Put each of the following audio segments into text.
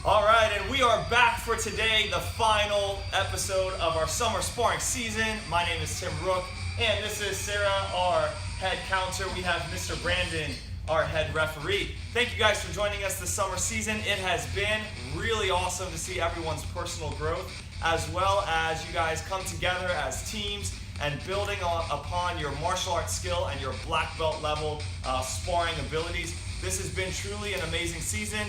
All right, and we are back for today, the final episode of our summer sparring season. My name is Tim Rook, and this is Sarah, our head counter. We have Mr. Brandon, our head referee. Thank you guys for joining us this summer season. It has been really awesome to see everyone's personal growth, as well as you guys come together as teams and building upon your martial arts skill and your black belt level sparring abilities. This has been truly an amazing season,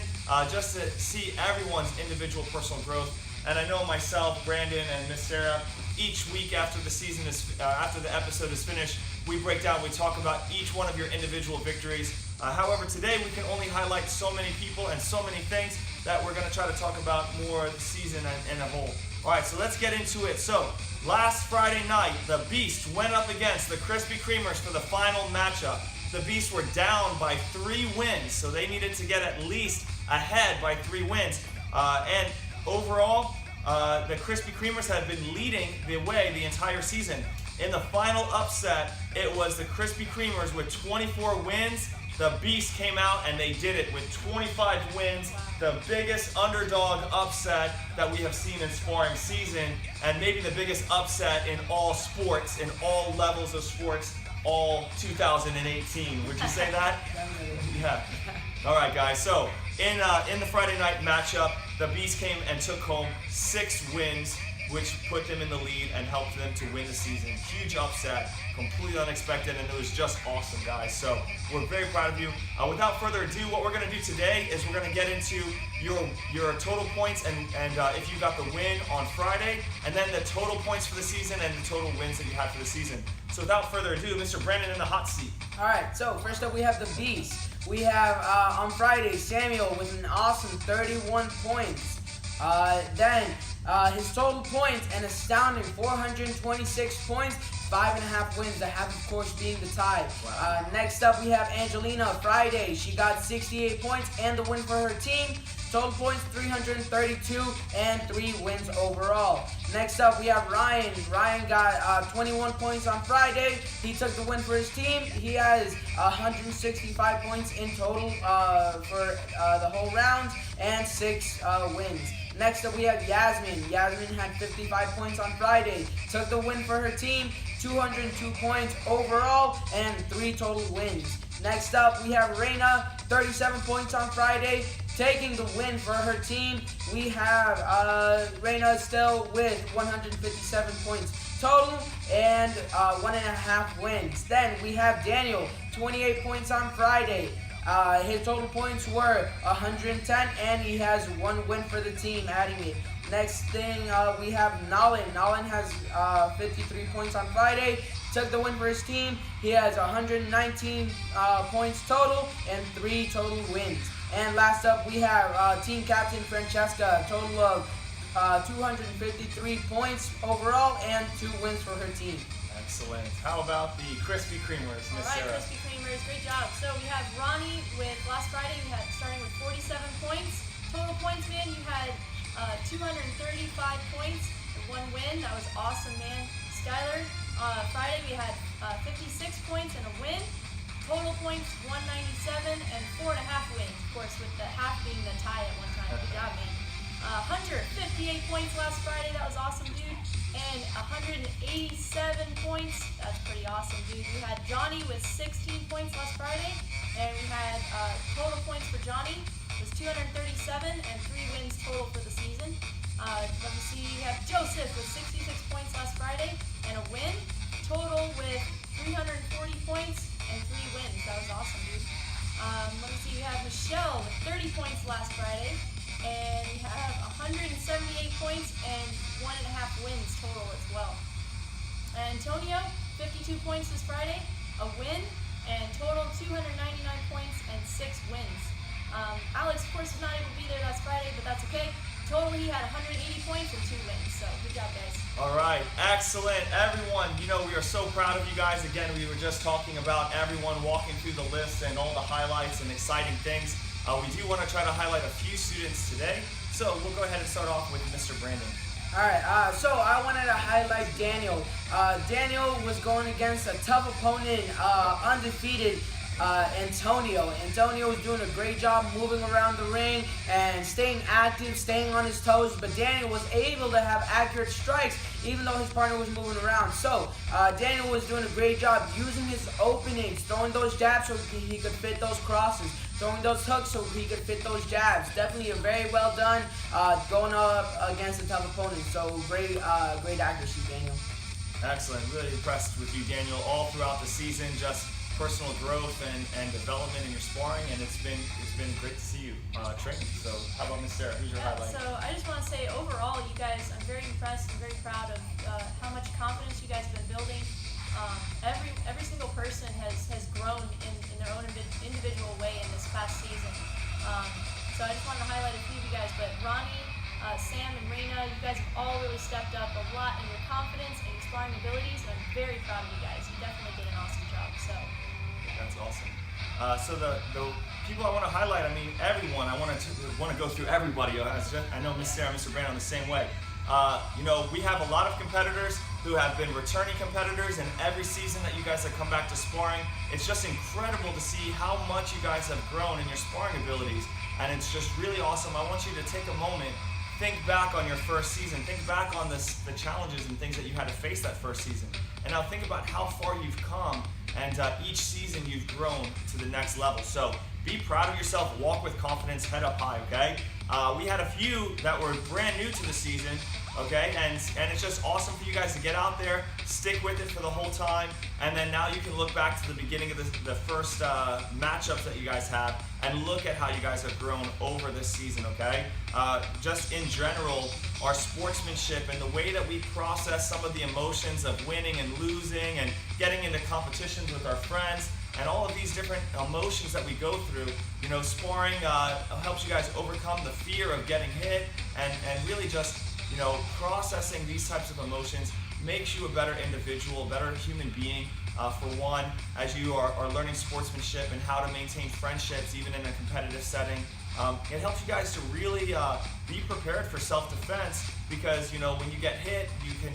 just to see everyone's individual personal growth. And I know myself, Brandon, and Miss Sarah, each week after the season after the episode is finished, we break down, we talk about each one of your individual victories. However, today we can only highlight so many people and so many things that we're going to try to talk about more the season and a whole. All right, so let's get into it. So, last Friday night, the Beast went up against the Krispy Kremers for the final matchup. The Beasts were down by 3 wins, so they needed to get at least ahead by 3 wins. And overall, the Krispy Kremers have been leading the way the entire season. In the final upset, it was the Krispy Kremers with 24 wins. The Beast came out and they did it with 25 wins. The biggest underdog upset that we have seen in sparring season, and maybe the biggest upset in all sports, in all levels of sports, all 2018. Would you say that? Yeah. All right, guys. So in the Friday night matchup, the Beast came and took home 6 wins, which put them in the lead and helped them to win the season. Huge upset, completely unexpected, and it was just awesome, guys. So we're very proud of you. Without further ado, what we're going to do today is we're going to get into your total points and if you got the win on Friday, and then the total points for the season and the total wins that you had for the season. So without further ado, Mr. Brandon in the hot seat. All right, so first up we have the Beast. We have on Friday Samuel with an awesome 31 points. Then his total points, an astounding 426 points, 5.5 wins, the half of course being the tie. Wow. Next up we have Angelina Friday. She got 68 points and the win for her team. Total points 332 and 3 wins overall. Next up we have Ryan. Ryan got 21 points on Friday. He took the win for his team. He has 165 points in total for the whole round and 6 wins. Next up we have Yasmin. Yasmin had 55 points on Friday. Took the win for her team. 202 points overall and 3 total wins. Next up we have Reina. 37 points on Friday. Taking the win for her team. We have Reina still with 157 points total and 1.5 wins. Then we have Daniel. 28 points on Friday. His total points were 110 and he has 1 win for the team, adding it. Next thing we have Nolan. Nolan has 53 points on Friday. Took the win for his team. He has 119 points total and 3 total wins. And last up we have team captain Francesca, a total of 253 points overall and 2 wins for her team. Excellent. How about the Krispy Kremers, Miss Sarah? All right, Krispy Kremers, great job. So we have Ronnie with last Friday. We had starting with 47 points. Total points, man, you had 235 points and 1 win. That was awesome, man. Skylar, Friday we had 56 points and a win. Total points 197 and 4.5 wins. Of course, with the half being the tie at one time. Good job, man. Hunter, 58 points last Friday. That was awesome, dude. And 187 points. That's pretty awesome, dude. We had Johnny with 16 points last Friday. And we had total points for Johnny was 237 and 3 wins total for the season. Let me see. We have Joseph with 66 points last Friday and a win. Total with 340 points and 3 wins. That was awesome, dude. Let me see. We have Michelle with 30 points last Friday. And we have 178 points and 1.5 wins total as well. Antonio, 52 points this Friday, a win, and total 299 points and 6 wins. Alex, of course, was not able to be there last Friday, but that's okay. Total, he had 180 points and 2 wins, so good job, guys. All right, excellent. Everyone, we are so proud of you guys. Again, we were just talking about everyone walking through the list and all the highlights and exciting things. We do want to try to highlight a few students today, so we'll go ahead and start off with Mr. Brandon. All right, so I wanted to highlight Daniel. Daniel was going against a tough opponent, undefeated, Antonio. Antonio was doing a great job moving around the ring and staying active, staying on his toes, but Daniel was able to have accurate strikes even though his partner was moving around. So Daniel was doing a great job using his openings, throwing those jabs so he could fit those crosses, throwing those hooks so he could fit those jabs. Definitely a very well done going up against a tough opponent. So great accuracy, Daniel. Excellent. Really impressed with you, Daniel, all throughout the season. Just personal growth and development in your sparring, and it's been great to see you training. So how about Miss Sarah? Who's your highlight? So I just want to say overall, you guys, I'm very impressed and very proud of how much confidence you guys have been building. Every single person has grown in their own individual way in this past season. So I just wanted to highlight a few of you guys, but Ronnie, Sam, and Reina, you guys have all really stepped up a lot in your confidence and your sparring abilities, and I'm very proud of you guys. You definitely did an awesome job. So. That's awesome. So the people I want to highlight, I mean everyone. I want to go through everybody. I know Miss Sarah, Mr. Brandon, the same way. We have a lot of competitors who have been returning competitors, and every season that you guys have come back to sparring, it's just incredible to see how much you guys have grown in your sparring abilities, and it's just really awesome. I want you to take a moment, think back on your first season, think back on the challenges and things that you had to face that first season, and now think about how far you've come, and each season you've grown to the next level. So be proud of yourself, walk with confidence, head up high, okay? We had a few that were brand new to the season, okay? And it's just awesome for you guys to get out there, stick with it for the whole time, and then now you can look back to the beginning of the first matchups that you guys have and look at how you guys have grown over this season, okay? Just in general, our sportsmanship and the way that we process some of the emotions of winning and losing and getting into competitions with our friends, and all of these different emotions that we go through, sparring helps you guys overcome the fear of getting hit, and really just, processing these types of emotions makes you a better individual, a better human being, for one, as you are learning sportsmanship and how to maintain friendships even in a competitive setting. It helps you guys to really be prepared for self-defense, because, when you get hit, you can,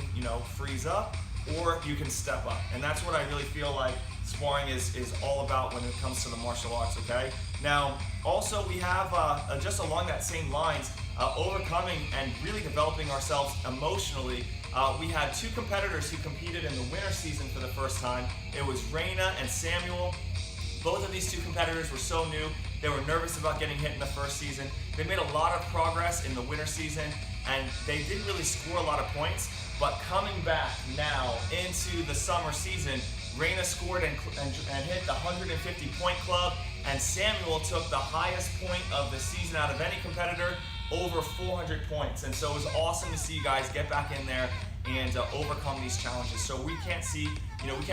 freeze up, or you can step up. And that's what I really feel like sparring is all about when it comes to the martial arts, okay? Now, also we have, just along that same lines, overcoming and really developing ourselves emotionally. We had two competitors who competed in the winter season for the first time. It was Reina and Samuel. Both of these two competitors were so new. They were nervous about getting hit in the first season. They made a lot of progress in the winter season, and they didn't really score a lot of points. But coming back now into the summer season, Reina scored and hit the 150 point club, and Samuel took the highest point of the season out of any competitor, over 400 points. And so it was awesome to see you guys get back in there and overcome these challenges. So we can't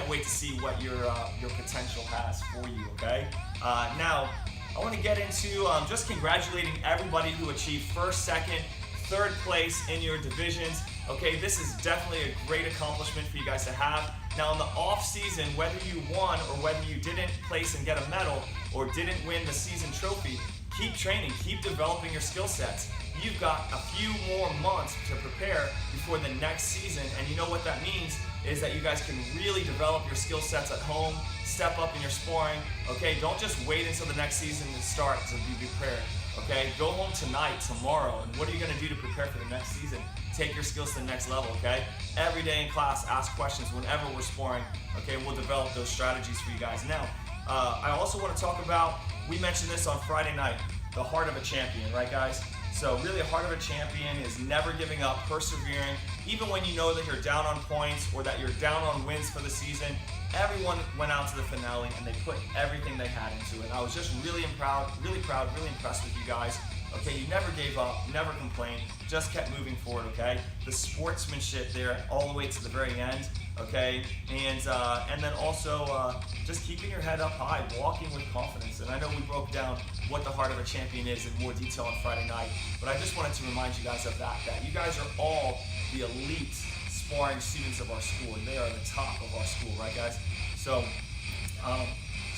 wait to see what your potential has for you, okay? Now, I want to get into just congratulating everybody who achieved first, second, third place in your divisions. Okay, this is definitely a great accomplishment for you guys to have. Now in the off season, whether you won or whether you didn't place and get a medal or didn't win the season trophy, keep training, keep developing your skill sets. You've got a few more months to prepare before the next season, and you know what that means is that you guys can really develop your skill sets at home, step up in your sparring, okay? Don't just wait until the next season to start to be prepared, okay? Go home tonight, tomorrow, and what are you gonna do to prepare for the next season? Take your skills to the next level, okay? Every day in class, ask questions whenever we're sparring, okay? We'll develop those strategies for you guys. Now, I also wanna talk about, we mentioned this on Friday night, the heart of a champion, right guys? So really a heart of a champion is never giving up, persevering, even when you know that you're down on points or that you're down on wins for the season. Everyone went out to the finale and they put everything they had into it. I was just really proud, really impressed with you guys. Okay, you never gave up, never complained, just kept moving forward, okay? The sportsmanship there all the way to the very end, okay? And then also just keeping your head up high, walking with confidence. And I know we broke down what the heart of a champion is in more detail on Friday night, but I just wanted to remind you guys of that you guys are all the elite sparring students of our school, and they are the top of our school, right guys? So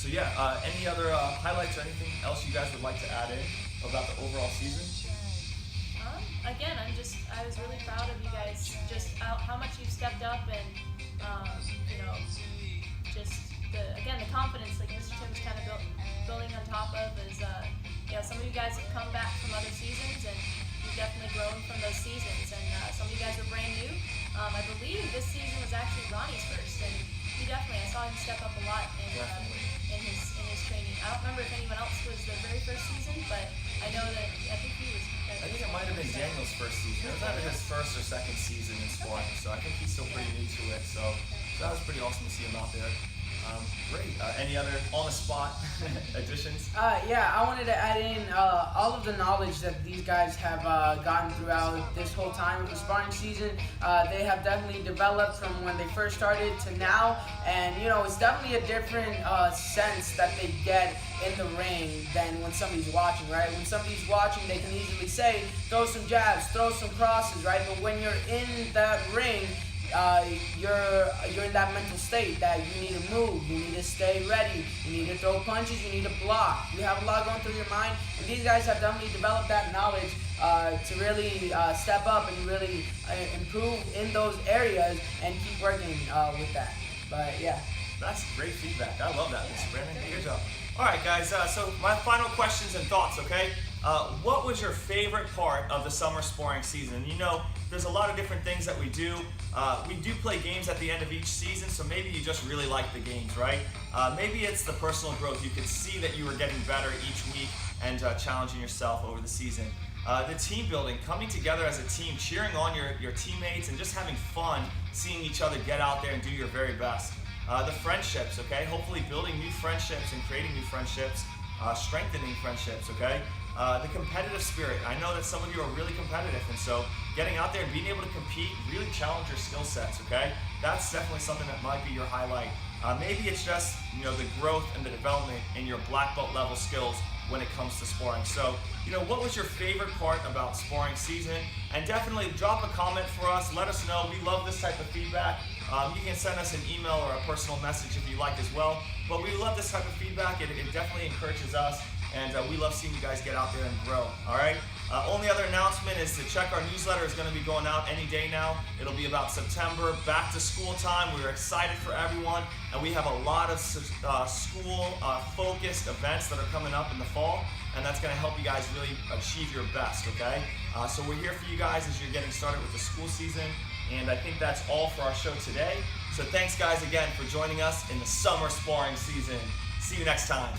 yeah, any other highlights or anything else you guys would like to add in about the overall season? Again, I was really proud of you guys, just how much you've stepped up, and just the confidence, like Mr. Tim just kind of building on top of is, some of you guys have come back from other seasons, and you've definitely grown from those seasons. And some of you guys are brand new. I believe this season was actually Ronnie's first, and I saw him step up a lot in his training. I don't remember if anyone else was their very first season, but I know that I think he was. I think it might have been Daniel's first season. It was either his first or second season in sparring, so I think he's still pretty new to it. So that was pretty awesome to see him out there. Great. Any other on-the-spot additions? Yeah, I wanted to add in all of the knowledge that these guys have gotten throughout this whole time of the sparring season. They have definitely developed from when they first started to now, and it's definitely a different sense that they get in the ring than when somebody's watching, right? When somebody's watching, they can easily say, throw some jabs, throw some crosses, right? But when you're in that ring, you're in that mental state that you need to move, you need to stay ready, you need to throw punches, you need to block. You have a lot going through your mind, and these guys have definitely developed that knowledge to really step up and really improve in those areas and keep working with that. But yeah. That's great feedback. I love that, Mr. Brandon. Good job. All right, guys. So my final questions and thoughts, okay? What was your favorite part of the summer sparring season? There's a lot of different things that we do. We do play games at the end of each season, so maybe you just really like the games, right? Maybe it's the personal growth. You could see that you were getting better each week and challenging yourself over the season. The team building, coming together as a team, cheering on your teammates, and just having fun seeing each other get out there and do your very best. The friendships, okay? Hopefully building new friendships and creating new friendships, strengthening friendships, okay? The competitive spirit. I know that some of you are really competitive, and so getting out there and being able to compete, really challenge your skill sets, okay? That's definitely something that might be your highlight. Maybe it's just, the growth and the development in your black belt level skills when it comes to sparring. So, what was your favorite part about sparring season? And definitely drop a comment for us. Let us know. We love this type of feedback. You can send us an email or a personal message if you like as well. But we love this type of feedback. It definitely encourages us. And we love seeing you guys get out there and grow, all right? Only other announcement is to check our newsletter. It's going to be going out any day now. It'll be about September, back to school time. We're excited for everyone, and we have a lot of school-focused events that are coming up in the fall, and that's going to help you guys really achieve your best, okay? So we're here for you guys as you're getting started with the school season, and I think that's all for our show today. So thanks, guys, again for joining us in the summer sparring season. See you next time.